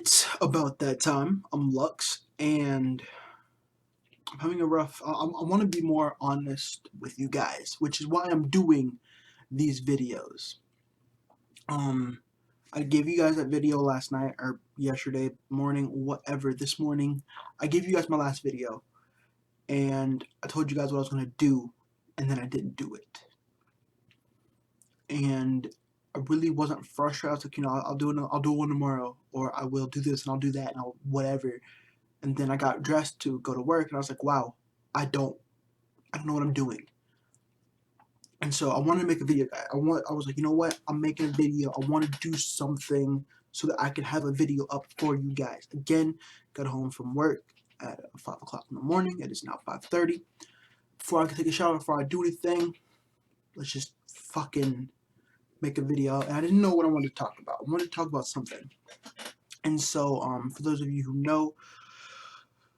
It's about that time. I'm Lux, and I'm having a rough. I want to be more honest with you guys, which is why I'm doing these videos. I gave you guys that video last night or yesterday morning, whatever. This morning, I gave you guys my last video, and I told you guys what I was gonna do, and then I didn't do it. And I really wasn't frustrated. I was like, I'll do one tomorrow, or I will do this and I'll do that and I'll whatever. And then I got dressed to go to work, and I was like, wow, I don't know what I'm doing. And so I wanted to make a video. I was like, you know what? I'm making a video. I want to do something so that I can have a video up for you guys. Again, got home from work at 5 o'clock in the morning. It is now 5:30. Before I can take a shower, before I do anything, let's just fucking make a video. And I didn't know what I wanted to talk about. I wanted to talk about something. And so, for those of you who know,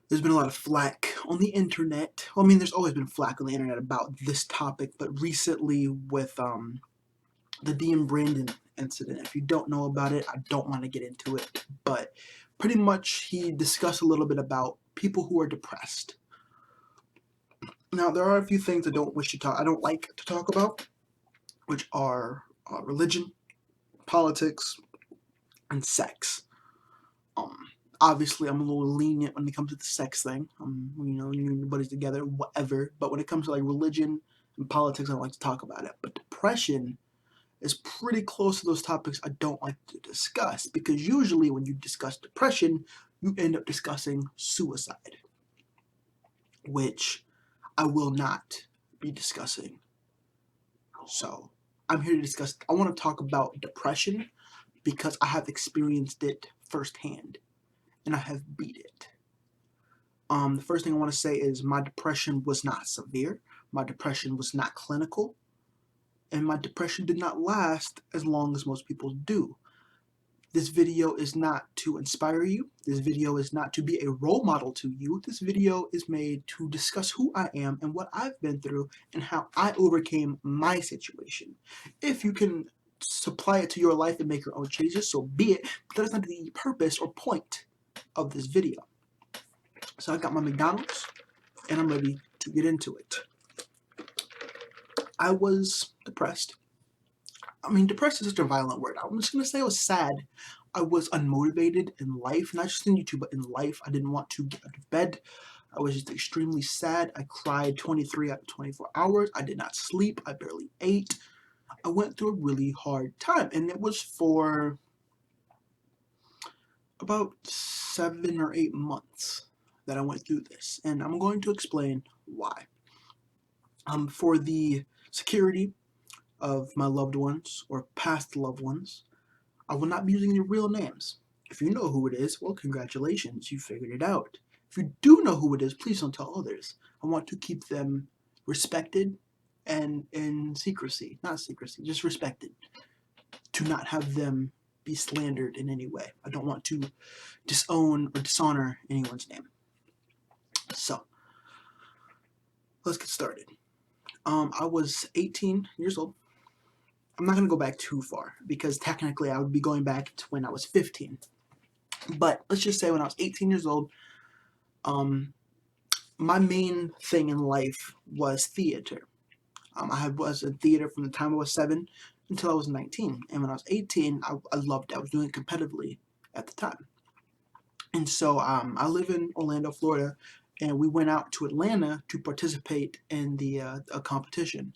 there's been a lot of flack on the internet. Well, I mean, there's always been flack on the internet about this topic, but recently with the Dean Brandon incident. If you don't know about it, I don't want to get into it, but pretty much he discussed a little bit about people who are depressed. Now, there are a few things I don't like to talk about, which are religion, politics, and sex. Obviously, I'm a little lenient when it comes to the sex thing. Everybody's together, whatever. But when it comes to like religion and politics, I don't like to talk about it. But depression is pretty close to those topics I don't like to discuss, because usually when you discuss depression, you end up discussing suicide, which I will not be discussing. So I'm here to discuss. I want to talk about depression because I have experienced it firsthand. And I have beat it. The first thing I want to say is my depression was not severe. My depression was not clinical. And my depression did not last as long as most people do. This video is not to inspire you. This video is not to be a role model to you. This video is made to discuss who I am and what I've been through and how I overcame my situation. If you can supply it to your life and make your own changes, so be it. But that is not the purpose or point of this video. So I got my McDonald's and I'm ready to get into it. I was depressed. I mean, depressed is such a violent word. I'm just gonna say I was sad. I was unmotivated in life, not just in YouTube, but in life. I didn't want to get out of bed. I was just extremely sad. I cried 23 out of 24 hours. I did not sleep. I barely ate. I went through a really hard time, and it was for about 7 or 8 months that I went through this, and I'm going to explain why. For the security of my loved ones or past loved ones, I will not be using your real names. If you know who it is, well, congratulations, you figured it out. If you do know who it is, please don't tell others. I want to keep them respected and in secrecy. Not secrecy, just respected. To not have them be slandered in any way. I don't want to disown or dishonor anyone's name. So, let's get started. I was 18 years old. I'm not going to go back too far because technically I would be going back to when I was 15. But let's just say when I was 18 years old, my main thing in life was theater. I was in theater from the time I was 7 until I was 19. And when I was 18, I loved it. I was doing it competitively at the time. And so I live in Orlando, Florida, and we went out to Atlanta to participate in the a competition.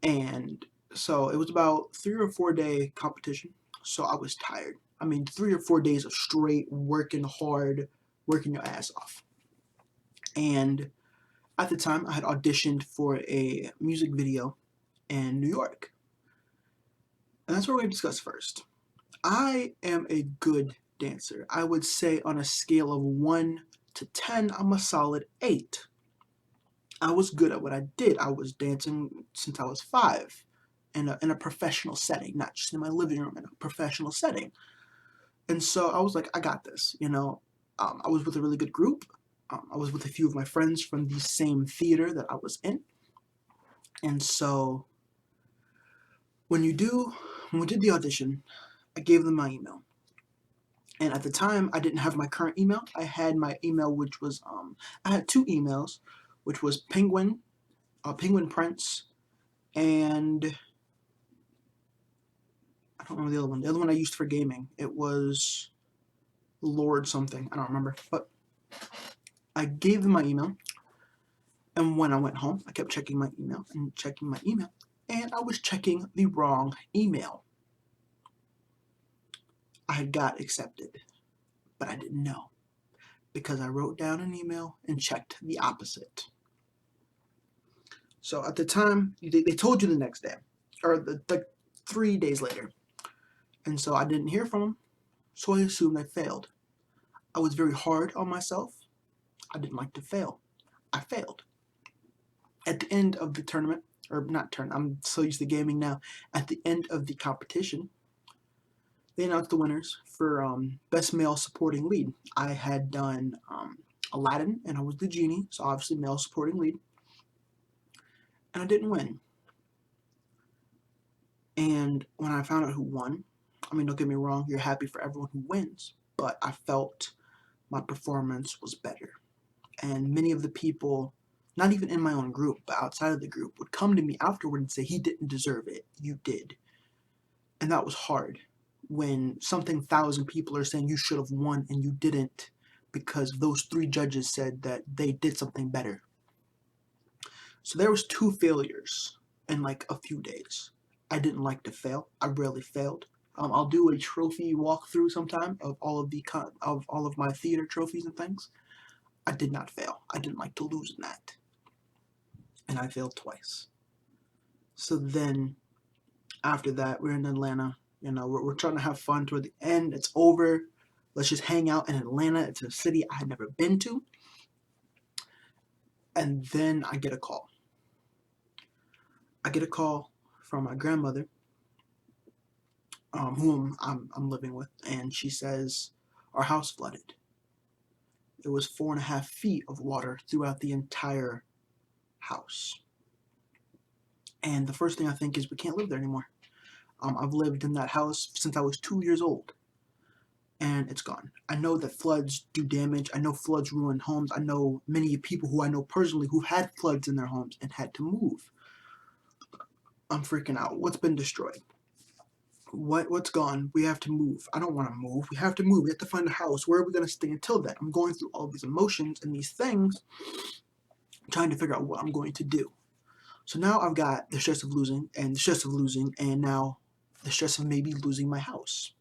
And so it was about 3 or 4 day competition. So I was tired. I mean, 3 or 4 days of straight working hard, working your ass off. And at the time, I had auditioned for a music video in New York. And that's what we're going to discuss first. I am a good dancer. I would say on a scale of 1 to 10, I'm a solid 8. I was good at what I did. I was dancing since I was 5 in a professional setting, not just in my living room, in a professional setting. And so I was like, I got this, I was with a really good group. I was with a few of my friends from the same theater that I was in. And so when we did the audition, I gave them my email. And at the time, I didn't have my current email. I had my email, which was I had two emails, which was Penguin Prince, and I don't remember the other one. The other one I used for gaming. It was Lord something. I don't remember. But I gave them my email, and when I went home, I kept checking my email and checking my email, and I was checking the wrong email. I had got accepted, but I didn't know because I wrote down an email and checked the opposite. So at the time, they told you the next day, or the 3 days later. And so I didn't hear from them, so I assumed I failed. I was very hard on myself. I didn't like to fail. I failed. At the end of the tournament, or not tournament, I'm so used to gaming now. At the end of the competition, they announced the winners for Best Male Supporting Lead. I had done Aladdin, and I was the genie, so obviously male supporting lead. And I didn't win. And when I found out who won, I mean, don't get me wrong, you're happy for everyone who wins, but I felt my performance was better. And many of the people, not even in my own group, but outside of the group, would come to me afterward and say, he didn't deserve it, you did. And that was hard when something 1,000 people are saying you should have won and you didn't because those 3 judges said that they did something better. So there was 2 failures in like a few days. I didn't like to fail. I rarely failed. I'll do a trophy walkthrough sometime of all of my theater trophies and things. I did not fail. I didn't like to lose in that. And I failed twice. So then, after that, we're in Atlanta. You know, we're trying to have fun toward the end. It's over. Let's just hang out in Atlanta. It's a city I had never been to. And then I get a call. I get a call from my grandmother, whom I'm living with, and she says, our house flooded. It was 4.5 feet of water throughout the entire house. And the first thing I think is we can't live there anymore. I've lived in that house since I was 2 years old, and it's gone. I know that floods do damage. I know floods ruin homes. I know many people who I know personally who had floods in their homes and had to move. I'm freaking out. What's been destroyed? What's gone? We have to move. I don't want to move. We have to move. We have to find a house. Where are we going to stay until then? I'm going through all these emotions and these things, trying to figure out what I'm going to do. So now I've got the stress of losing, and the stress of losing, and now the stress of maybe losing my house.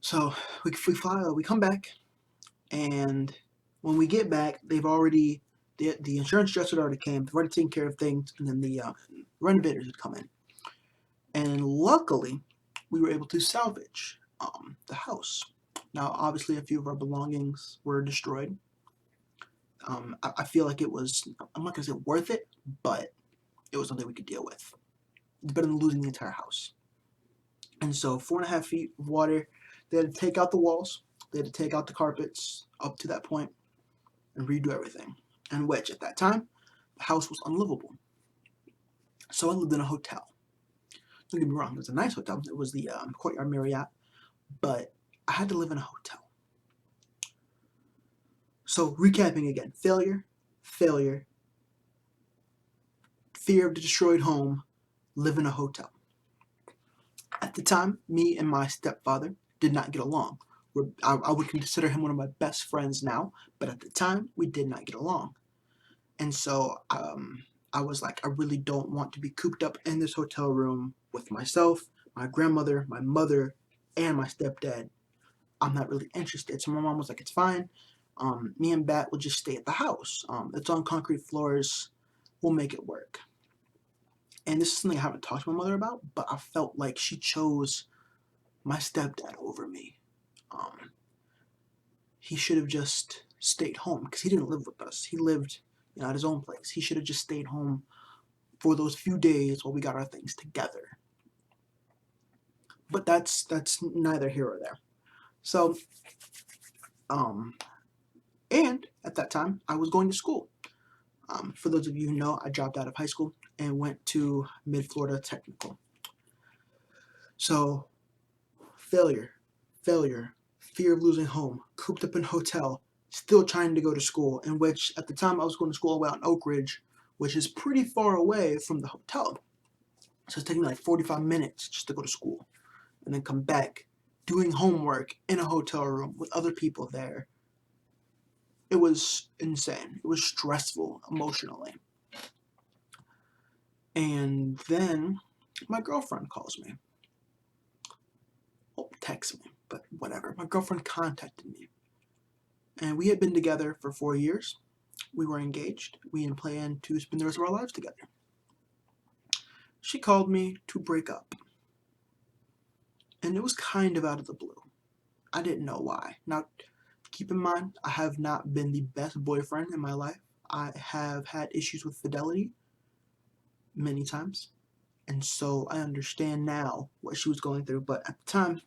So we come back, and when we get back, they've already, the insurance adjuster already came. They've already taken care of things, and then the renovators had come in. And luckily, we were able to salvage the house. Now, obviously, a few of our belongings were destroyed. I feel like it was, I'm not going to say worth it, but it was something we could deal with. It's better than losing the entire house. And so 4.5 feet of water, they had to take out the walls, they had to take out the carpets up to that point and redo everything. And which, at that time, the house was unlivable. So I lived in a hotel. Don't get me wrong, it was a nice hotel. It was the Courtyard Marriott, but I had to live in a hotel. So recapping again, failure, fear of the destroyed home, live in a hotel. At the time, me and my stepfather did not get along. I would consider him one of my best friends now, but at the time, we did not get along. And so I was like, I really don't want to be cooped up in this hotel room with myself, my grandmother, my mother, and my stepdad. I'm not really interested. So my mom was like, it's fine. Me and Bat will just stay at the house. It's on concrete floors. We'll make it work. And this is something I haven't talked to my mother about, but I felt like she chose my stepdad over me. He should have just stayed home because he didn't live with us. He lived, at his own place. He should have just stayed home for those few days while we got our things together. But that's neither here or there. So, and at that time, I was going to school. For those of you who know, I dropped out of high school and went to Mid-Florida Technical. So, failure. failure, fear of losing home, cooped up in a hotel, still trying to go to school, in which at the time I was going to school away on Oak Ridge, which is pretty far away from the hotel. So it's taking me like 45 minutes just to go to school and then come back, doing homework in a hotel room with other people there. It was insane. It was stressful emotionally. And then my girlfriend calls me. Well, texts me, but whatever. My girlfriend contacted me. And we had been together for 4 years. We were engaged. We had planned to spend the rest of our lives together. She called me to break up. And it was kind of out of the blue. I didn't know why. Now, keep in mind, I have not been the best boyfriend in my life. I have had issues with fidelity many times. And so I understand now what she was going through. But at the time,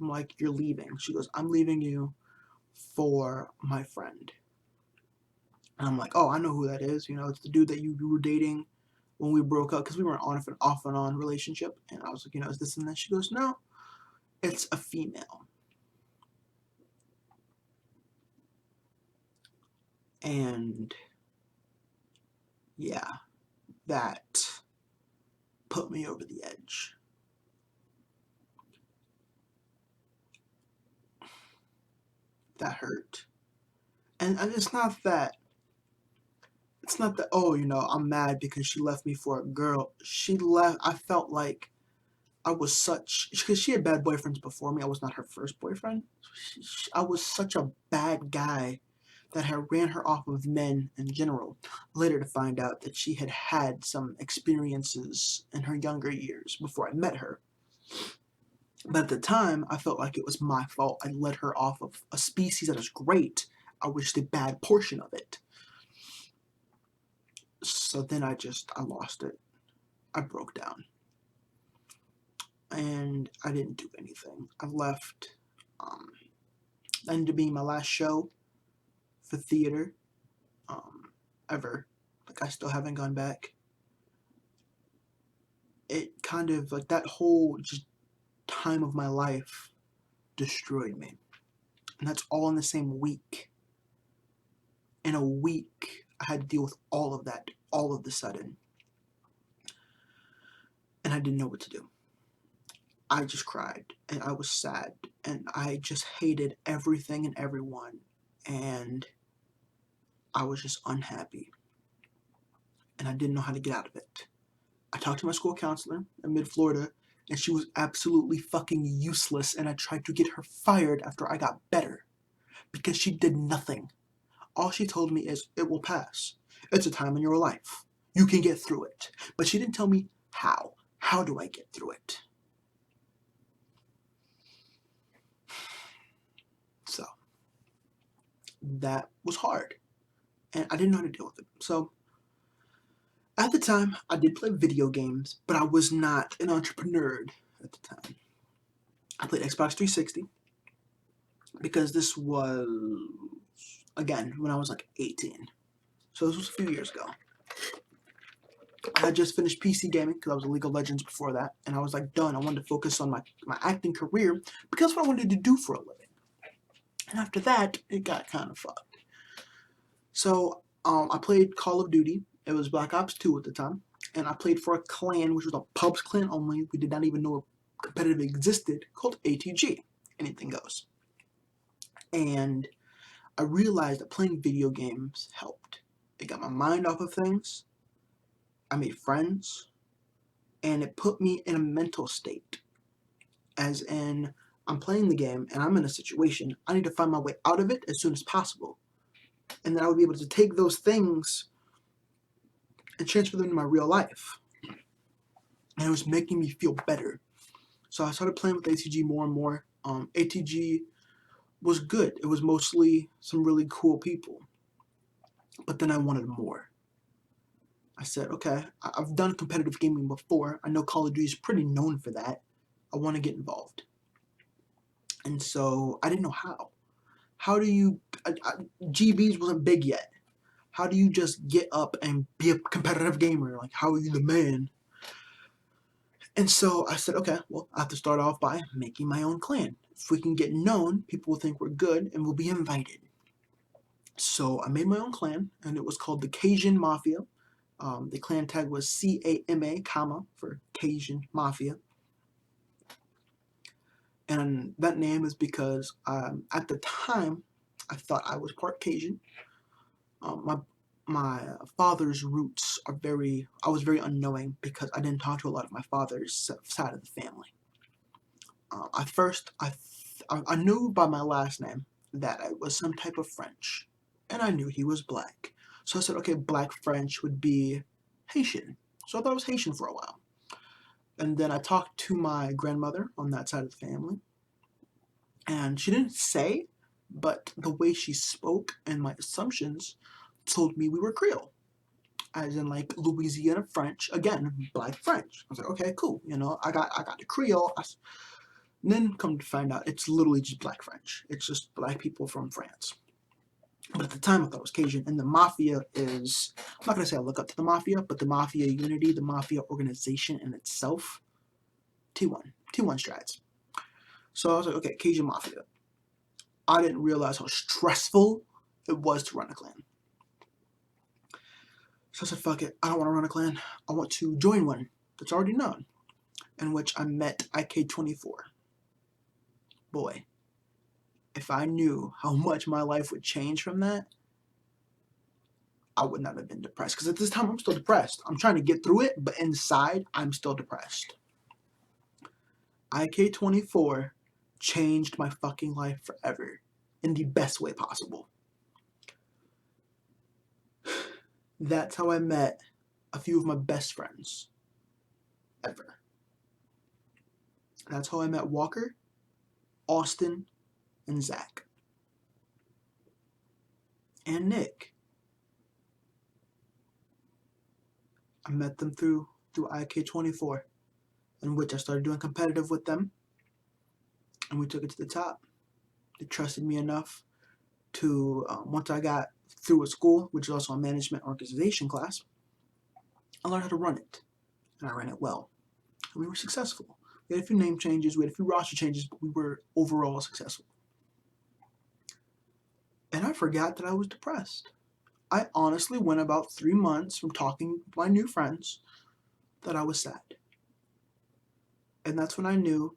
I'm like, you're leaving. She goes, I'm leaving you for my friend. And I'm like, oh, I know who that is. You know, it's the dude that you were dating when we broke up, because we were an off and on relationship. And I was like, you know, is this and that? She goes, no, it's a female. And yeah, that put me over the edge. That hurt. And it's not that, oh, you know, I'm mad because she left me for a girl. She left, I felt like I was such, because she had bad boyfriends before me. I was not her first boyfriend. I was such a bad guy that had ran her off of men in general. Later to find out that she had had some experiences in her younger years before I met her. But at the time, I felt like it was my fault. I let her off of a species that is great. I was the bad portion of it. So then I lost it. I broke down. And I didn't do anything. I left. That ended up being my last show for theater ever. Like, I still haven't gone back. It kind of, like, that whole just time of my life destroyed me. And that's all in the same week. In a week, I had to deal with all of that, all of the sudden. And I didn't know what to do. I just cried, and I was sad, and I just hated everything and everyone, and I was just unhappy, and I didn't know how to get out of it. I talked to my school counselor in mid-Florida, and she was absolutely fucking useless, and I tried to get her fired after I got better, because she did nothing. All she told me is, it will pass. It's a time in your life. You can get through it. But she didn't tell me how. How do I get through it? So, that was hard. And I didn't know how to deal with it. So, at the time, I did play video games, but I was not an entrepreneur at the time. I played Xbox 360 because this was, again, when I was like 18. So this was a few years ago. I had just finished PC gaming because I was in League of Legends before that, and I was like done. I wanted to focus on my acting career because that's what I wanted to do for a living. And after that, it got kind of fucked. So I played Call of Duty. It was Black Ops 2 at the time, and I played for a clan, which was a pubs clan only. We did not even know a competitive existed, called ATG, Anything Goes. And I realized that playing video games helped. It got my mind off of things. I made friends, and it put me in a mental state, as in, I'm playing the game, and I'm in a situation, I need to find my way out of it as soon as possible, and then I would be able to take those things and transfer them to my real life, and it was making me feel better. So I started playing with ATG more and more. ATG was good. It was mostly some really cool people, but then I wanted more. I said, okay, I've done competitive gaming before. I know Call of Duty is pretty known for that. I want to get involved. And so I didn't know how. How do you... GBs wasn't big yet. How do you just get up and be a competitive gamer? Like, how are you the man? And so I said, okay, well, I have to start off by making my own clan. If we can get known, people will think we're good and we'll be invited. So I made my own clan, and it was called the Cajun Mafia. The clan tag was CAMA, comma, for Cajun Mafia. And that name is because at the time, I thought I was part Cajun. My father's roots are I was very unknowing because I didn't talk to a lot of my father's side of the family. At first, I knew by my last name that I was some type of French, and I knew he was black. So I said, okay, black French would be Haitian. So I thought I was Haitian for a while. And then I talked to my grandmother on that side of the family, and she didn't say, but the way she spoke and my assumptions told me we were Creole, as in like Louisiana French, again, black French. I was like, okay, cool, I got the Creole. And then come to find out, it's literally just black French. It's just black people from France. But at the time, I thought it was Cajun. And the Mafia is, I'm not going to say I look up to the Mafia, but the Mafia unity, the Mafia organization in itself, T1 strides. So I was like, okay, Cajun Mafia. I didn't realize how stressful it was to run a clan. So I said, fuck it, I don't want to run a clan. I want to join one that's already known, in which I met IK24. Boy, if I knew how much my life would change from that, I would not have been depressed. Because at this time, I'm still depressed. I'm trying to get through it, but inside, I'm still depressed. IK24 changed my fucking life forever in the best way possible. That's how I met a few of my best friends ever. That's how I met Walker, Austin, and Zach. And Nick. I met them through IK24, in which I started doing competitive with them, and we took it to the top. They trusted me enough to, once I got through with school, which is also a management organization class, I learned how to run it, and I ran it well. And we were successful. We had a few name changes, we had a few roster changes, but we were overall successful. And I forgot that I was depressed. I honestly went about 3 months from talking to my new friends that I was sad. And that's when I knew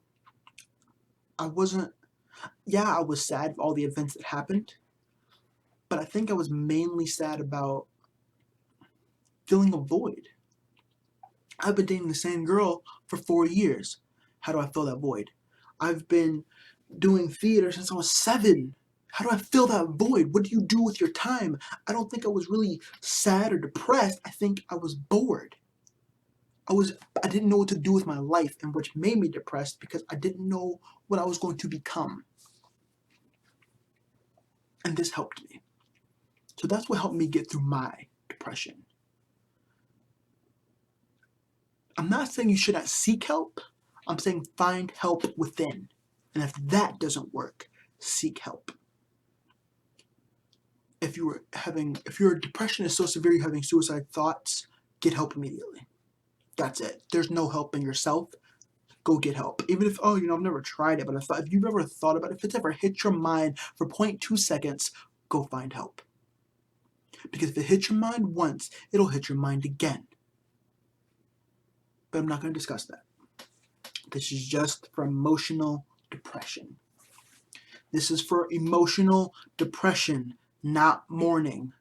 I wasn't, I was sad for all the events that happened, but I think I was mainly sad about filling a void. I've been dating the same girl for 4 years. How do I fill that void? I've been doing theater since I was 7. How do I fill that void? What do you do with your time? I don't think I was really sad or depressed. I think I was bored. I didn't know what to do with my life, and which made me depressed because I didn't know what I was going to become. And this helped me. So that's what helped me get through my depression. I'm not saying you should not seek help. I'm saying find help within. And if that doesn't work, seek help. If your depression is so severe you're having suicide thoughts, get help immediately. That's it. There's no help in yourself. Go get help. Even if, I've never tried it, but if you've ever thought about it, if it's ever hit your mind for 0.2 seconds, go find help. Because if it hits your mind once, it'll hit your mind again. But I'm not going to discuss that. This is just for emotional depression. This is for emotional depression, not mourning.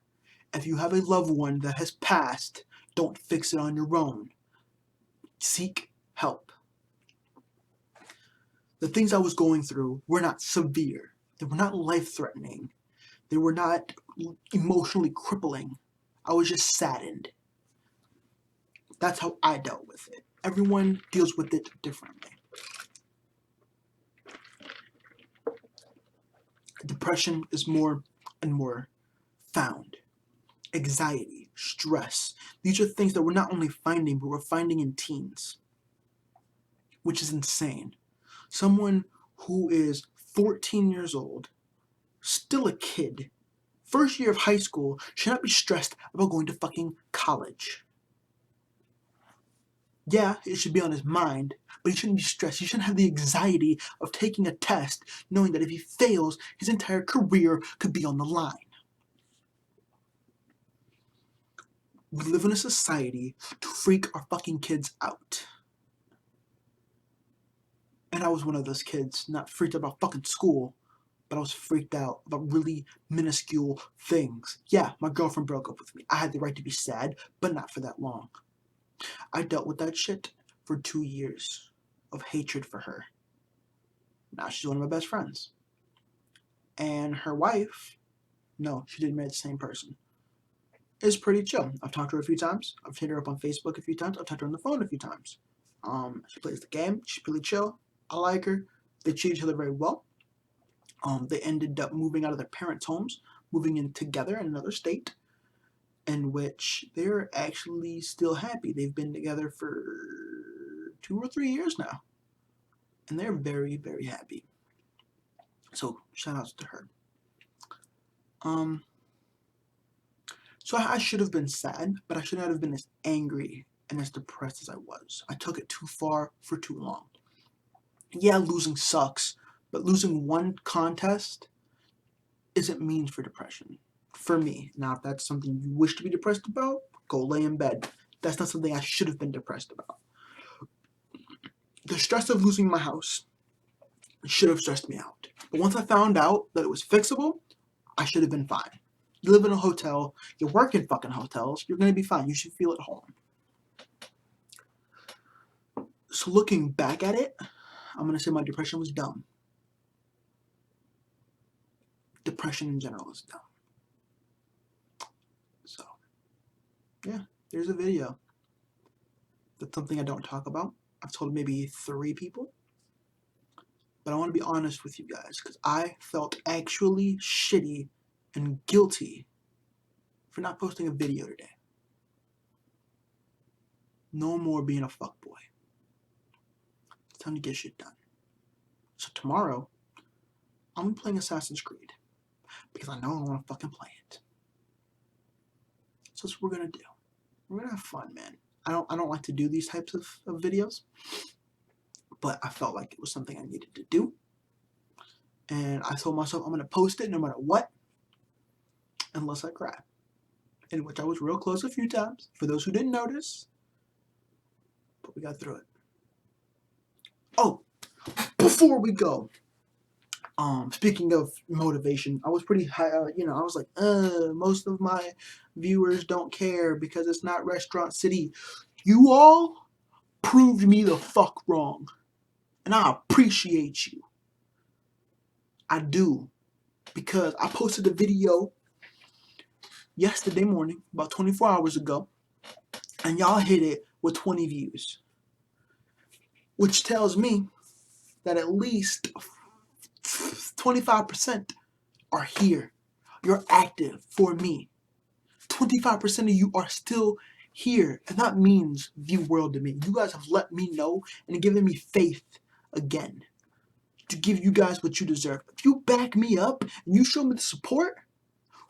If you have a loved one that has passed, don't fix it on your own. Seek help. The things I was going through were not severe. They were not life-threatening. They were not emotionally crippling. I was just saddened. That's how I dealt with it. Everyone deals with it differently. Depression is more and more found. Anxiety, stress. These are things that we're not only finding, but we're finding in teens, which is insane. Someone who is 14 years old, still a kid, first year of high school, should not be stressed about going to fucking college. Yeah, it should be on his mind, but he shouldn't be stressed. He shouldn't have the anxiety of taking a test, knowing that if he fails, his entire career could be on the line. We live in a society to freak our fucking kids out. And I was one of those kids, not freaked out about fucking school, but I was freaked out about really minuscule things. Yeah, my girlfriend broke up with me. I had the right to be sad, but not for that long. I dealt with that shit for 2 years of hatred for her. Now she's one of my best friends. And her wife, no, she didn't marry the same person, is pretty chill. I've talked to her a few times. I've hit her up on Facebook a few times. I've talked to her on the phone a few times. She plays the game. She's really chill. I like her. They treat each other very well. They ended up moving out of their parents' homes, moving in together in another state, in which they're actually still happy. They've been together for 2 or 3 years now, and they're very, very happy. So shout outs to her. So I should have been sad, but I should not have been as angry and as depressed as I was. I took it too far for too long. Yeah, losing sucks, but losing one contest isn't means for depression. For me. Now, if that's something you wish to be depressed about, go lay in bed. That's not something I should have been depressed about. The stress of losing my house should have stressed me out. But once I found out that it was fixable, I should have been fine. You live in a hotel, you work in fucking hotels, you're going to be fine. You should feel at home. So looking back at it, I'm going to say my depression was dumb. Depression in general is dumb. So, yeah, there's a video. That's something I don't talk about. I've told maybe 3 people. But I want to be honest with you guys, because I felt actually shitty and guilty for not posting a video today. No more being a fuckboy. It's time to get shit done. So tomorrow, I'm playing Assassin's Creed. Because I know I want to fucking play it. So that's what we're going to do. We're going to have fun, man. I don't like to do these types of videos. But I felt like it was something I needed to do. And I told myself I'm going to post it no matter what. Unless I cry. In which I was real close a few times. For those who didn't notice. But we got through it. Oh, before we go. Speaking of motivation, I was pretty high, I was like, most of my viewers don't care because it's not Restaurant City. You all proved me the fuck wrong. And I appreciate you. I do. Because I posted a video yesterday morning, about 24 hours ago, and y'all hit it with 20 views. Which tells me that at least 25% are here. You're active for me. 25% of you are still here. And that means the world to me. You guys have let me know and given me faith again to give you guys what you deserve. If you back me up and you show me the support,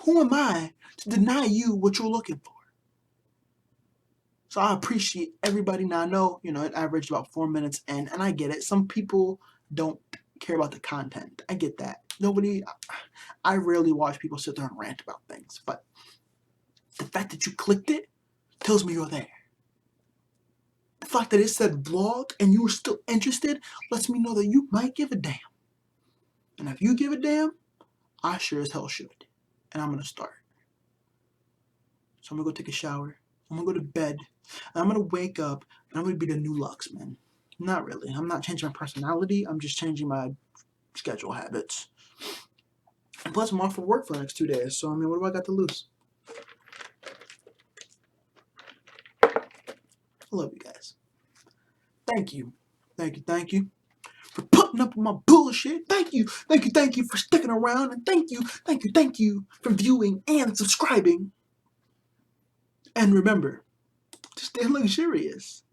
who am I to deny you what you're looking for? So I appreciate everybody. Now I know, it averaged about 4 minutes and I get it. Some people don't care about the content. I get that. I rarely watch people sit there and rant about things, but the fact that you clicked it tells me you're there. The fact that it said vlog and you were still interested lets me know that you might give a damn. And if you give a damn, I sure as hell should. And I'm going to start. So I'm going to go take a shower. I'm going to go to bed. And I'm going to wake up and I'm going to be the new Lux, man. Not really. I'm not changing my personality. I'm just changing my schedule habits. And plus, I'm off for work for the next 2 days. So, what do I got to lose? I love you guys. Thank you. Thank you for putting up with my bullshit. Thank you for sticking around. And thank you for viewing and subscribing. And remember, to stay luxurious.